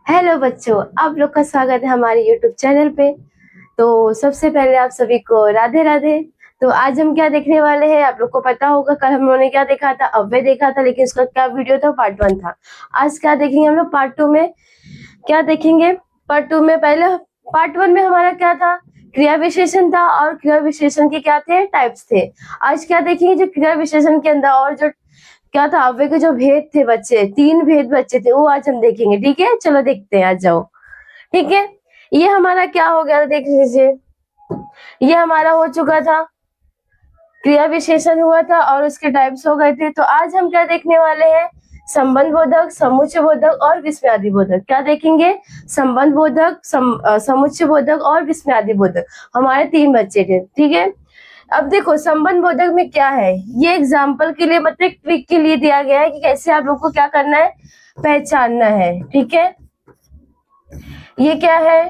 Hello बच्चों, आप लोग का स्वागत है हमारे यूट्यूब चैनल पे। तो सबसे पहले आप सभी को राधे राधे। तो आज हम क्या देखने वाले हैं, आप लोग को पता होगा कल हम लोगों ने क्या देखा था, अव्यय देखा था, लेकिन उसका क्या वीडियो था, पार्ट 1 था। आज क्या देखेंगे हम लोग, पार्ट 2 में क्या देखेंगे। पार्ट 2 में पहले पार्ट 1 में हमारा क्या था, क्रिया विशेषण था, और क्रिया विशेषण के क्या थे, टाइप्स थे। आज क्या देखेंगे, जो क्रिया विशेषण के अंदर और जो क्या था, अव्यय के जो भेद थे बच्चे, 3 भेद बच्चे थे, वो आज हम देखेंगे। ठीक है, चलो देखते हैं, आ जाओ। ठीक है, ये हमारा क्या हो गया, देख लीजिए। ये हमारा हो चुका था, क्रिया विशेषण हुआ था और उसके टाइप्स हो गए थे। तो आज हम क्या देखने वाले हैं, संबंध बोधक, समुच्चय बोधक और विस्मयादि बोधक। क्या देखेंगे, संबंध बोधक, समुच्चय बोधक और विस्मयादि बोधक। हमारे 3 बच्चे थे। ठीक है, अब देखो संबंध बोधक में क्या है, ये एग्जाम्पल के लिए मतलब ट्रिक के लिए दिया गया है कि कैसे आप लोग को क्या करना है, पहचानना है। ठीक है, ये क्या है,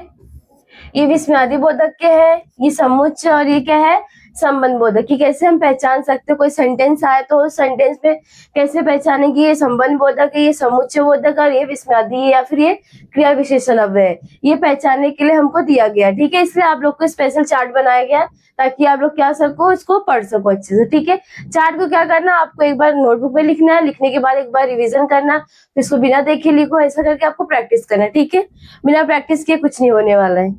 ये विस्मयादि बोधक के है, ये समुच्चय, और ये क्या है, संबंध बोधक। कि कैसे हम पहचान सकते हैं, कोई सेंटेंस आए तो उस सेंटेंस में कैसे पहचाने कि ये संबंध बोधक है, ये समुच्चय बोधक और ये विस्मयादि है, या फिर ये क्रिया विशेषण अव्यय है। ये पहचानने के लिए हमको दिया गया। ठीक है, इसलिए आप लोग को स्पेशल चार्ट बनाया गया ताकि आप लोग क्या सको, इसको पढ़ सको अच्छे से। ठीक है, चार्ट को क्या करना, आपको एक बार नोटबुक में लिखना है, लिखने के बाद एक बार रिविजन करना, फिर इसको बिना देखे लिखो, ऐसा करके आपको प्रैक्टिस करना है। ठीक है, बिना प्रैक्टिस किए कुछ नहीं होने वाला है।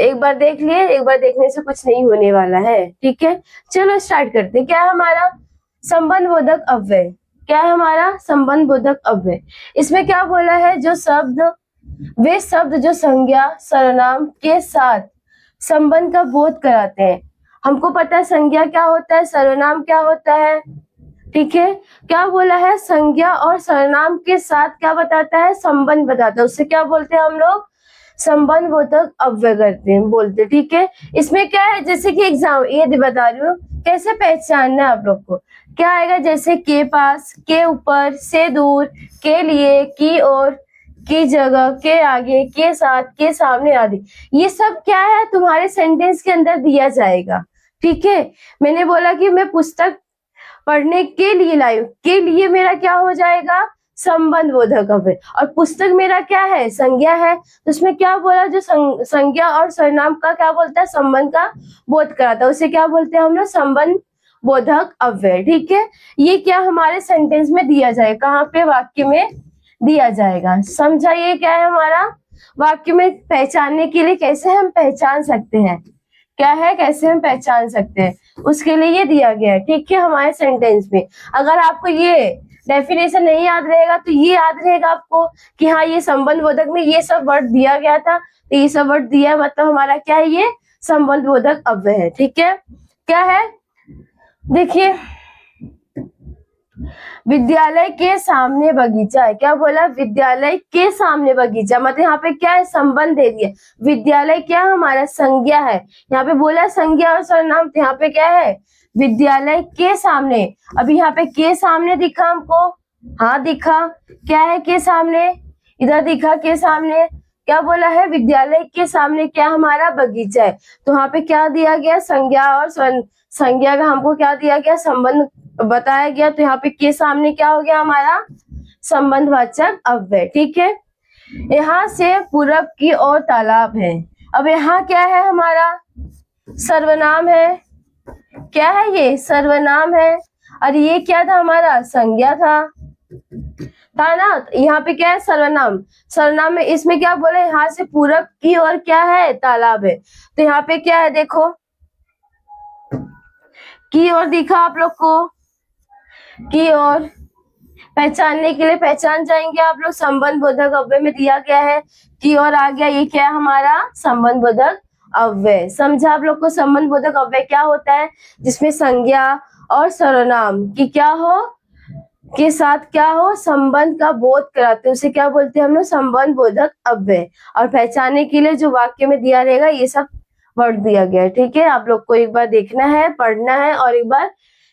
एक बार देख लिए, एक बार देखने से कुछ नहीं होने वाला है। ठीक है, चलो स्टार्ट करते हैं। क्या है हमारा संबंध बोधक अव्यय, क्या है हमारा संबंध बोधक अव्यय। इसमें क्या बोला है, जो शब्द, वे शब्द जो संज्ञा सर्वनाम के साथ संबंध का बोध कराते हैं। हमको पता है संज्ञा क्या होता है, सर्वनाम क्या होता है। ठीक है, क्या बोला है, संज्ञा और सर्वनाम के साथ क्या बताता है, संबंध बताता है, उससे क्या बोलते हैं हम लोग, संबंध बोधक अव्यय करते हैं, बोलते। ठीक है, इसमें क्या है, जैसे कि एग्जाम ये बता रही हूँ कैसे पहचानना है आप लोग को। क्या आएगा, जैसे के पास, के ऊपर, से दूर, के लिए, की ओर, की जगह, के आगे, के साथ, के सामने आदि। ये सब क्या है, तुम्हारे सेंटेंस के अंदर दिया जाएगा। ठीक है, मैंने बोला कि मैं पुस्तक पढ़ने के लिए लाई हूं, के लिए मेरा क्या हो जाएगा, संबंध बोधक अव्यय। और पुस्तक मेरा क्या है, संज्ञा है, तो उसमें क्या बोला, जो संज्ञा और सर्वनाम का क्या बोलता है, संबंध का बोध कराता है, उसे क्या बोलते हैं हम लोग, संबंध बोधक अव्यय। ठीक है, ये क्या हमारे सेंटेंस में दिया जाएगा, कहाँ पे, वाक्य में दिया जाएगा। समझा, ये क्या है हमारा, वाक्य में पहचानने के लिए कैसे हम पहचान सकते हैं, क्या है, कैसे हम पहचान सकते हैं, उसके लिए ये दिया गया है। ठीक है, हमारे सेंटेंस में अगर आपको ये डेफिनेशन नहीं याद रहेगा तो ये याद रहेगा आपको कि हाँ, ये संबंध बोधक में ये सब वर्ड दिया गया था, तो ये सब वर्ड दिया मतलब हमारा क्या है, ये संबंध बोधक अव्यय है। ठीक है, क्या है, देखिए, विद्यालय के सामने बगीचा है। क्या बोला, विद्यालय के सामने बगीचा, मतलब यहाँ पे क्या है, संबंध दे दिया। विद्यालय क्या हमारा संज्ञा है, यहाँ पे बोला संज्ञा और सर्वनाम, यहाँ पे क्या है, विद्यालय के सामने। अभी यहाँ पे के सामने दिखा हमको, हाँ दिखा, क्या है के सामने, इधर दिखा के सामने। क्या बोला है, विद्यालय के सामने क्या हमारा बगीचा है, तो यहाँ पे क्या दिया गया, संज्ञा और संज्ञा का हमको क्या दिया गया, संबंध बताया गया, तो यहाँ पे के सामने क्या हो गया हमारा, संबंधवाचक अव्यय। ठीक है, यहाँ से पूरब की ओर तालाब है। अब यहाँ क्या है हमारा, सर्वनाम है, क्या है ये, सर्वनाम है, और ये क्या था हमारा, संज्ञा था ना। यहाँ पे क्या है, सर्वनाम, सर्वनाम में इसमें क्या बोले, यहाँ से पूरब की ओर क्या है, तालाब है, तो यहाँ पे क्या है, देखो की ओर दिखा आप लोग को, की ओर पहचानने के लिए पहचान जाएंगे आप लोग, संबंध बोधक अव्यय में दिया गया है, की ओर आ गया, ये क्या है हमारा, संबंध बोधक अव्यय। समझा आप लोग को, संबंध बोधक अव्यय क्या होता है, जिसमें संज्ञा और सर्वनाम की क्या हो, के साथ क्या हो, संबंध का बोध कराते हैं, उसे क्या बोलते हैं हम लोग, संबंध बोधक अव्यय। और पहचानने के लिए जो वाक्य में दिया रहेगा ये सब वर्ड दिया गया है। ठीक है, आप लोग को एक बार देखना है, पढ़ना है, और एक बार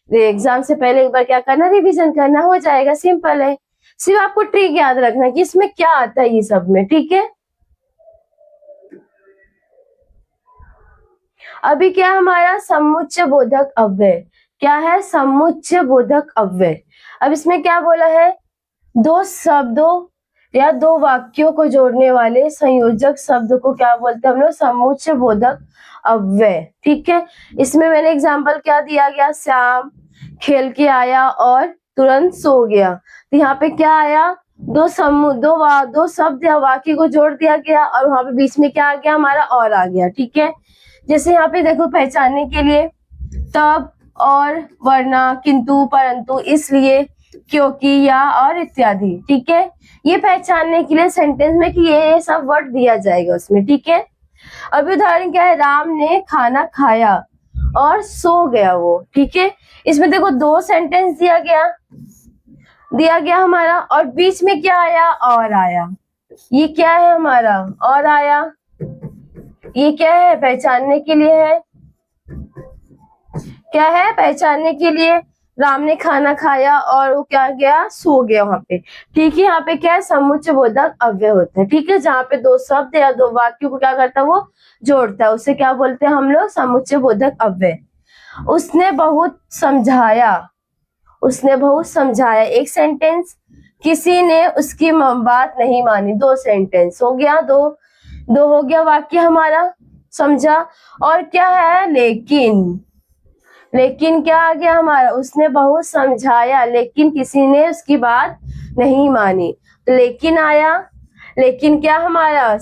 एग्जाम से पहले एक बार क्या करना, रिवीजन करना, हो जाएगा, सिंपल है। सिर्फ आपको ट्रिक याद रखना कि इसमें क्या आता है ये सब में। ठीक है, अभी क्या हमारा समुच्चय बोधक अव्यय, क्या है, समुच्चय बोधक अव्यय। अब इसमें क्या बोला है, दो शब्दों या दो वाक्यों को जोड़ने वाले संयोजक शब्द को क्या बोलते हैं हम लोग? समुच्चय बोधक अव्यय। ठीक है, इसमें मैंने एग्जाम्पल क्या दिया गया? श्याम खेल के आया और तुरंत सो गया। तो यहाँ पे क्या आया? दो शब्द या वाक्य को जोड़ दिया गया और वहां पे बीच में क्या आ गया हमारा? और आ गया। ठीक है, जैसे यहाँ पे देखो पहचानने के लिए तब, और, वरना, किंतु, परंतु, इसलिए, क्योंकि, या, और इत्यादि। ठीक है, ये पहचानने के लिए सेंटेंस में कि ये सब वर्ड दिया जाएगा उसमें। ठीक है, अभी उदाहरण क्या है? राम ने खाना खाया और सो गया वो। ठीक है, इसमें देखो दो सेंटेंस दिया गया हमारा, और बीच में क्या आया? और आया। ये क्या है हमारा? और आया। ये क्या है? पहचानने के लिए है। क्या है? पहचानने के लिए। राम ने खाना खाया और वो क्या गया? सो गया वहां पे। ठीक है, यहाँ पे क्या है? समुच्चय बोधक अव्यय होता है। ठीक है, जहाँ पे दो शब्द या दो वाक्यों को क्या करता है? वो जोड़ता है, उसे क्या बोलते हैं हम लोग? समुच्चय बोधक अव्यय। उसने बहुत समझाया। उसने बहुत समझाया, एक सेंटेंस। किसी ने उसकी बात नहीं मानी, दो सेंटेंस हो गया। दो हो गया वाक्य हमारा, समझा। और क्या है? लेकिन क्या आ गया हमारा? उसने बहुत समझाया लेकिन किसी ने उसकी बात नहीं मानी, तो लेकिन आया। लेकिन क्या हमारा?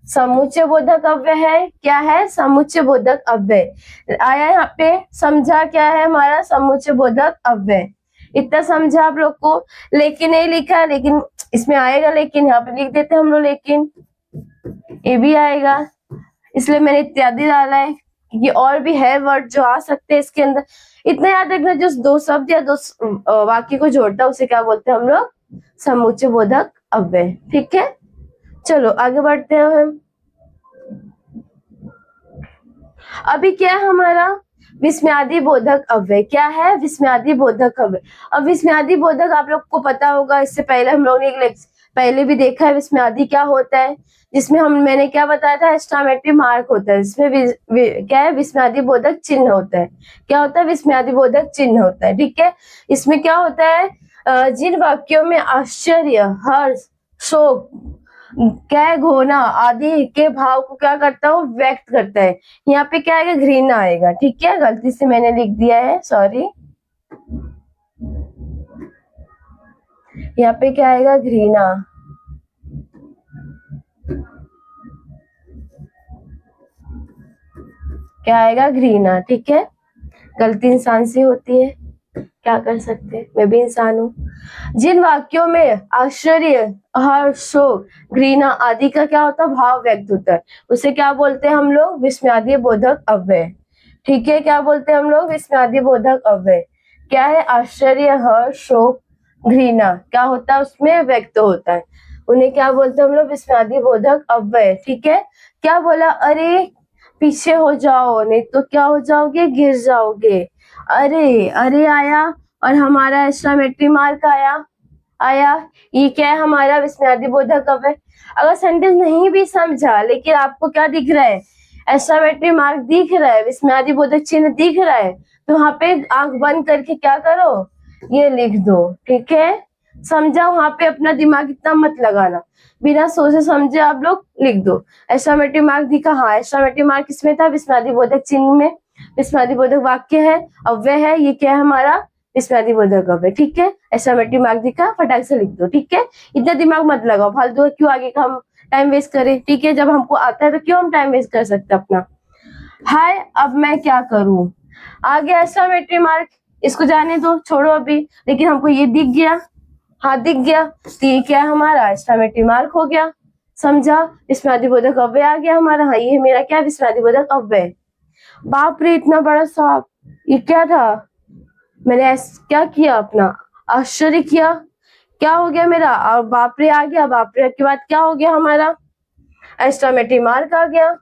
समुच्चय बोधक अव्यय है। क्या है? समुच्चय बोधक अव्यय आया यहाँ पे। समझा क्या है हमारा? समुच्चय बोधक अव्यय। इतना समझा आप लोग को। लेकिन नहीं लिखा है, लेकिन इसमें आएगा, लेकिन यहाँ पे लिख देते हैं हम लोग, लेकिन ये भी आएगा, इसलिए मैंने इत्यादि डाला है कि और भी है वर्ड जो आ सकते हैं इसके अंदर। इतना याद रखना, जो दो शब्द या दो वाक्य को जोड़ता है उसे क्या बोलते हैं हम लोग? समुच्चय बोधक अव्यय। ठीक है, चलो आगे बढ़ते हैं हम। अभी क्या है हमारा? विस्मयादि बोधक अव्यय। क्या है? विस्मयादि बोधक अव्यय। अब विस्मयादि बोधक आप लोग को पता होगा, इससे पहले हम लोग ने पहले भी देखा है विस्मयादि क्या होता है, जिसमें मैंने क्या बताया था? एक्सक्लेमेटरी मार्क होता है, इसमें क्या है? विस्मयादि बोधक चिन्ह होता है। क्या होता है? विस्मयादि बोधक चिन्ह होता है। ठीक है, इसमें क्या होता है? जिन वाक्यों में आश्चर्य, हर्ष, शोक, क्या, घोना आदि के भाव को क्या करता है? वो व्यक्त करता है। यहाँ पे क्या आएगा? घृणा आएगा। ठीक है, गलती से मैंने लिख दिया है, सॉरी। यहाँ पे क्या आएगा? घृणा। क्या आएगा? घृणा। ठीक है, गलती इंसान से होती है, क्या कर सकते हैं, मैं भी इंसान हूँ। जिन वाक्यों में आश्चर्य, हर्ष, शोक, घृणा आदि का क्या होता है? भाव व्यक्त होता है, उसे क्या बोलते हैं हम लोग? विस्मयादि बोधक अव्यय। ठीक है, क्या बोलते हैं हम लोग? विस्मयादि बोधक अव्यय। क्या है? आश्चर्य, हर्ष, शोक, घृणा क्या होता है? उसमें व्यक्त होता है, उन्हें क्या बोलते हैं हम लोग? विस्मयादि बोधक अव्यय। ठीक है, क्या बोला? अरे पीछे हो जाओ, नहीं तो क्या हो जाओगे? गिर जाओगे। अरे अरे आया, और हमारा एक्स्ट्रामेट्री मार्क आया। ये क्या है हमारा? विस्मयादि बोधक अव्यय। अगर सेंटेंस नहीं भी समझा, लेकिन आपको क्या दिख रहा है? एक्स्ट्रामेट्री मार्क दिख रहा है, विस्मयादि बोधक चिन्ह दिख रहा है, तो वहां पे आंख बंद करके क्या करो? ये लिख दो। ठीक है, समझा? वहां पे अपना दिमाग इतना मत लगाना, बिना सोचे समझे आप लोग लिख दो। एक्स्ट्रामेट्री मार्क दिखा, हाँ एक्स्ट्रामेट्री मार्क किसमें था? विस्मयादि बोधक चिन्ह में। विस्मयादि बोधक वाक्य है, अव्यय है, ये क्या है हमारा? विस्मयादि बोधक अव्यय। ठीक है, एक्स्ट्रामेट्री मार्क दिखा, फटाक से लिख दो। ठीक है, इतना दिमाग मत लगाओ, फालतू क्यों आगे का हम टाइम वेस्ट करें। ठीक है, जब हमको आता है तो क्यों हम टाइम वेस्ट कर सकते अपना। हाय, अब मैं क्या करूं? आ गया एक्स्ट्रामेट्री मार्क, इसको जाने दो, छोड़ो अभी। लेकिन हमको ये दिख गया, हाँ दिख गया, तो ये क्या है हमारा? एक्स्ट्रामेट्री मार्क हो गया। समझा? विस्मयादि बोधक अव्यय आ गया हमारा। हाँ, ये मेरा क्या? विस्मयादि बोधक अव्यय। बाप रे, इतना बड़ा सांप, ये क्या था? मैंने क्या किया? अपना आश्चर्य किया। क्या हो गया मेरा? और बाप रे आ गया। बाप रे के बाद क्या हो गया हमारा? एक्स्ट्रामेट्री मार्क आ गया।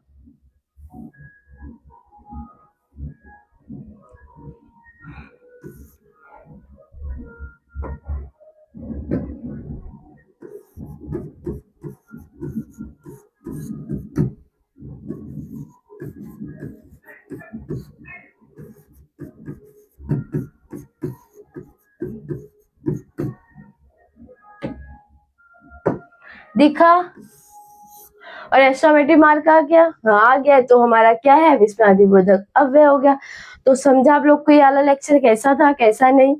दिखा। और एस्ट्रोमेट्रिक मार्क आ गया, हाँ आ गया, तो हमारा क्या है, विस्मयादिबोधक अव्यय हो गया। तो समझा आप लोग को ये वाला लेक्चर कैसा था, कैसा नहीं?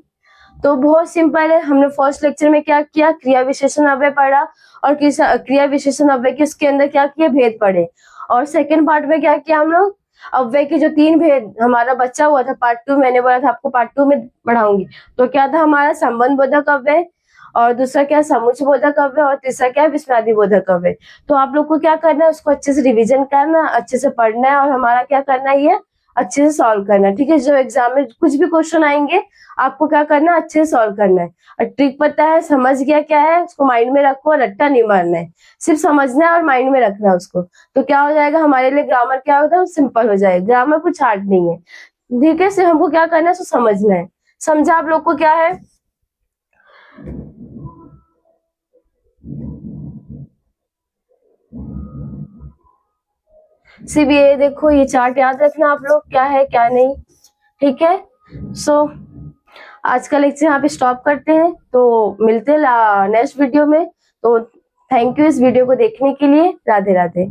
तो बहुत सिंपल है। हमने फर्स्ट लेक्चर में क्या किया, क्रिया विशेषण अव्यय पढ़ा, और क्रिया विशेषण अव्यय के उसके अंदर क्या किया, भेद पढ़े। और सेकंड पार्ट में क्या किया हम लोग, अव्यय के जो 3 भेद हमारा बचा हुआ था, पार्ट 2 मैंने बोला था आपको पार्ट 2 में पढ़ाऊंगी। तो क्या था हमारा, संबंध बोधक अव्यय, और दूसरा क्या, समुच्चय बोधक अव्यय, और तीसरा क्या, विस्मयादि बोधक अव्यय। तो आप लोग को क्या करना है, उसको अच्छे से रिविजन करना, अच्छे से पढ़ना है, और हमारा क्या करना है, ये अच्छे से सॉल्व करना है, ठीक है। जो एग्जाम में कुछ भी क्वेश्चन आएंगे, आपको क्या करना है, अच्छे से सॉल्व करना है। और ट्रिक पता है, समझ गया क्या है, उसको माइंड में रखो, रट्टा नहीं मारना है, सिर्फ समझना है और माइंड में रखना है उसको। तो क्या हो जाएगा हमारे लिए, ग्रामर क्या होता है, सिंपल हो जाएगा। ग्रामर कुछ हार्ड नहीं है, ठीक है। सिर्फ हमको क्या करना है, उसको समझना है। समझा आप लोग को क्या है? सिर्फ ये देखो, ये चार्ट याद रखना आप लोग, क्या है क्या नहीं, ठीक है। सो आज का लेक्चर यहाँ पे स्टॉप करते हैं, तो मिलते हैं नेक्स्ट वीडियो में। तो थैंक यू इस वीडियो को देखने के लिए। राधे राधे।